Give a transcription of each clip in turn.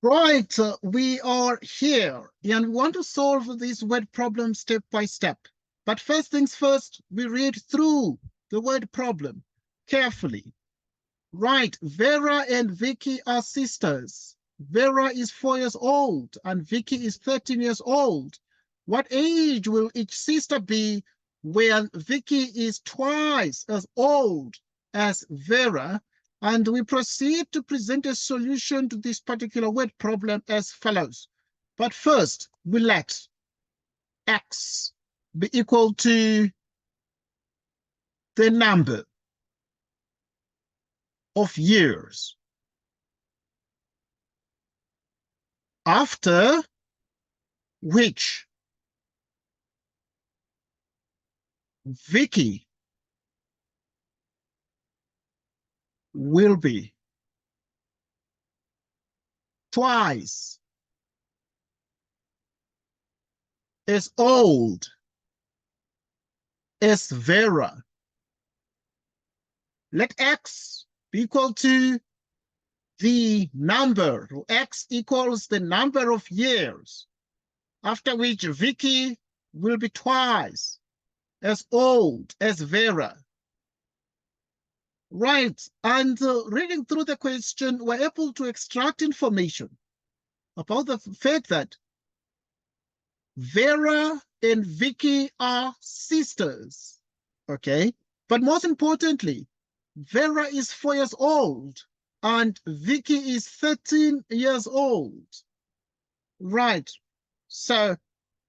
Right, we are here and we want to solve this word problem step by step. But first things first, we read through the word problem carefully. Right, Vera and Vikki are sisters. Vera is 4 years old and Vikki is 13 years old. What age will each sister be when Vikki is twice as old as Vera? And we proceed to present a solution to this particular word problem as follows. But first, we let x be equal to the number of years after which Vikki will be twice as old as Vera. Let x be equal to the number, or x equals the number of years after which Vikki will be twice as old as Vera. Right, and reading through the question, we're able to extract information about the fact that Vera and Vikki are sisters, okay? But most importantly, Vera is 4 years old and Vikki is 13 years old. Right, so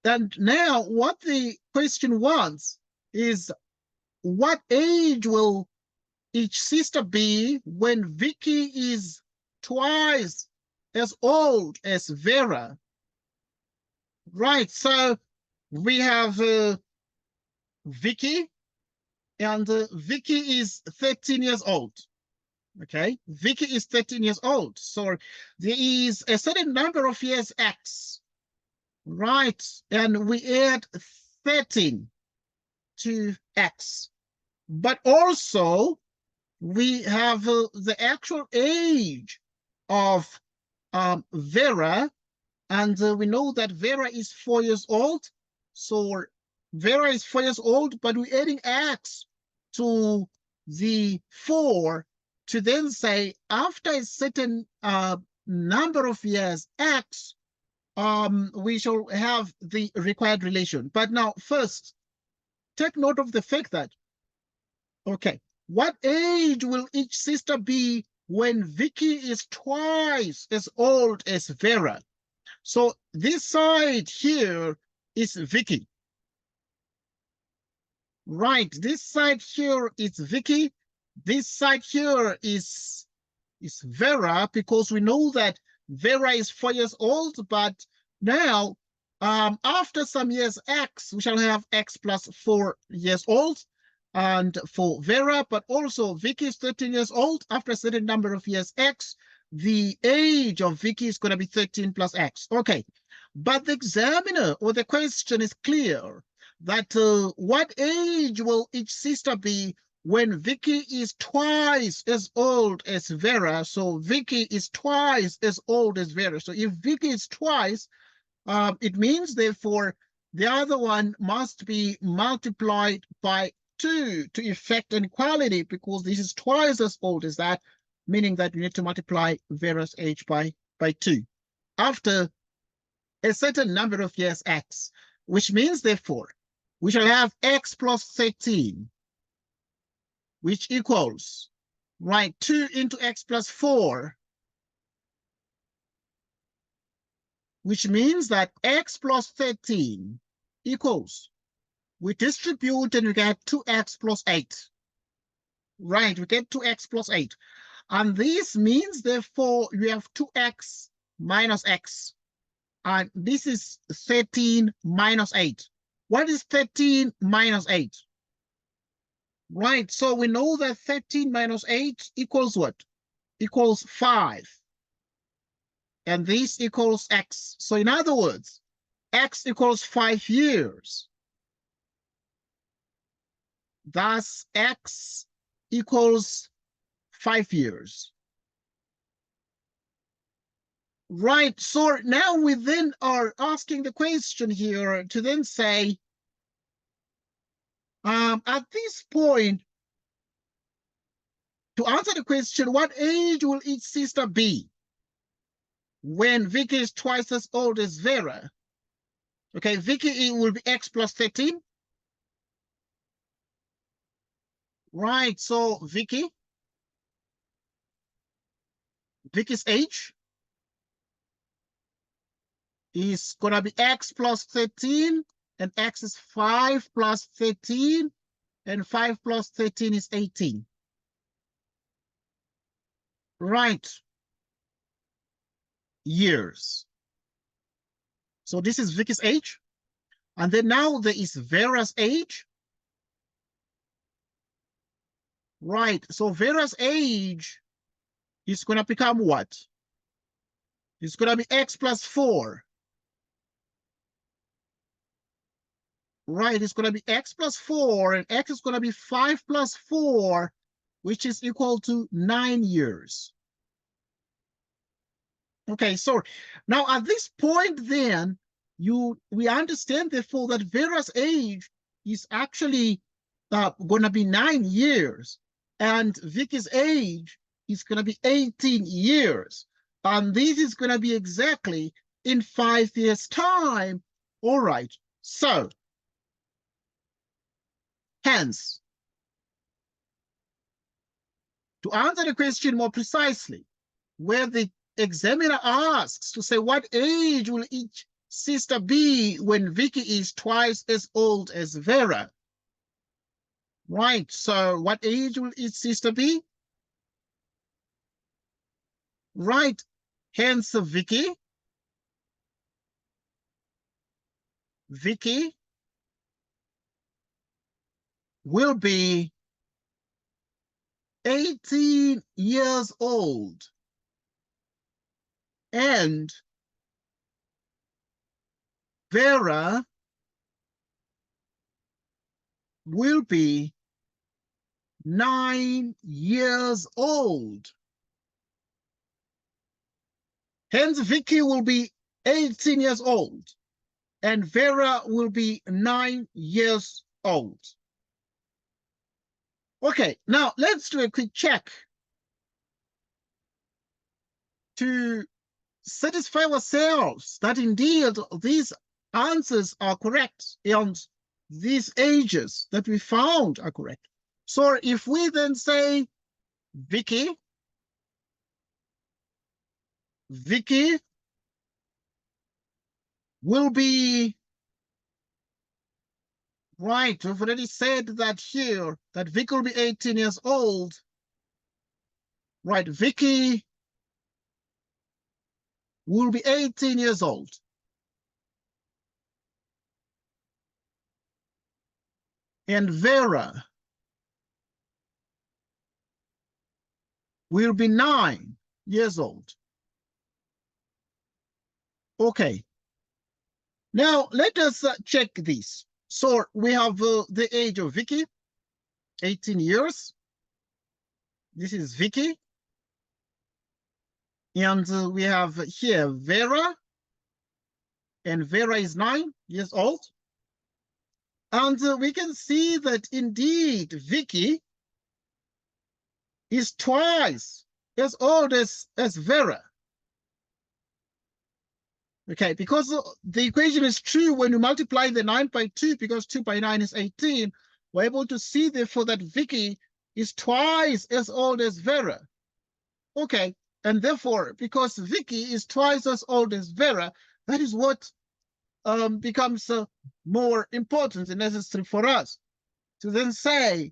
and now what the question wants is what age will each sister be when Vikki is twice as old as Vera? Right, so we have Vikki, and Vikki is 13 years old. Okay, Vikki is 13 years old. So there is a certain number of years x, right? And we add 13 to x. But also we have the actual age of Vera, and we know that Vera is 4 years old. So Vera is 4 years old, but we're adding x to the 4 to then say after a certain number of years, x, we shall have the required relation. But now first, take note of the fact that, okay, what age will each sister be when Vikki is twice as old as Vera? So this side here is Vikki. Right, this side here is Vikki. This side here is Vera, because we know that Vera is 4 years old, but now after some years x, we shall have x plus 4 years old. And for Vera, but also Vikki is 13 years old. After a certain number of years x, the age of Vikki is going to be 13 plus x. Okay, but the examiner or the question is clear that what age will each sister be when Vikki is twice as old as Vera? So Vikki is twice as old as Vera. So if Vikki is twice, it means therefore the other one must be multiplied by 2 to effect an equality, because this is twice as old as that, meaning that we need to multiply Vera's age by 2 after a certain number of years x, which means therefore we shall have x plus 13, which equals, right, 2 into x plus 4, which means that x plus 13 equals, we distribute and we get 2x plus 8. Right, we get 2x plus 8. And this means, therefore, we have 2x minus x. And this is 13 minus 8. What is 13 minus 8? Right, so we know that 13 minus 8 equals what? Equals 5. And this equals x. So in other words, x equals 5 years. Thus, x equals 5 years. Right, so now we then are asking the question here to then say, at this point, to answer the question, what age will each sister be when Vikki is twice as old as Vera? Okay, Vikki will be X plus 13. Right, so Vikki's age is going to be X plus 13, and X is 5 plus 13, and 5 plus 13 is 18. Right. Years. So this is Vikki's age. And then now there is Vera's age. Right. So Vera's age is going to become what? It's going to be X plus 4. Right. It's going to be X plus 4, and X is going to be 5 plus 4, which is equal to 9 years. Okay, so now at this point then, we understand therefore that Vera's age is actually going to be 9 years, and Vikki's age is going to be 18 years. And this is going to be exactly in 5 years' time. All right, so hence, to answer the question more precisely, where the examiner asks to say what age will each sister be when Vikki is twice as old as Vera? Right, so what age will each sister be? Right, hence Vikki will be 18 years old, and Vera will be 9 years old. Hence, Vikki will be 18 years old, and Vera will be 9 years old. Okay, now let's do a quick check to satisfy ourselves that indeed these answers are correct and these ages that we found are correct. So if we then say Vikki will be, right, we've already said that here, that Vikki will be 18 years old. Right, Vikki will be 18 years old. And Vera will be 9 years old. Okay. Now, let us check this. So we have the age of Vikki, 18 years. This is Vikki. And we have here Vera. And Vera is 9 years old. And we can see that indeed Vikki is twice as old as Vera. Okay, because the equation is true when you multiply the 9 by 2, because 2 by 9 is 18, we're able to see therefore that Vikki is twice as old as Vera. Okay, and therefore, because Vikki is twice as old as Vera, that is what becomes more important and necessary for us to then say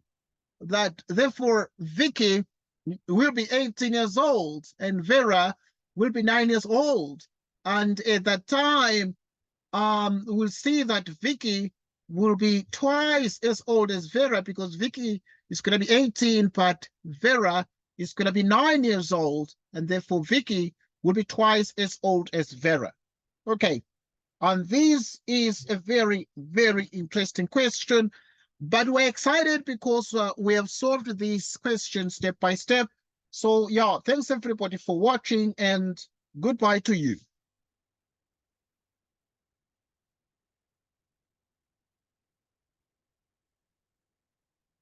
that therefore Vikki will be 18 years old and Vera will be 9 years old. And at that time, we'll see that Vikki will be twice as old as Vera, because Vikki is going to be 18, but Vera is going to be 9 years old, and therefore Vikki will be twice as old as Vera. Okay, and this is a very, very interesting question, but we're excited because we have solved these questions step by step. So yeah, thanks everybody for watching, and Goodbye to you.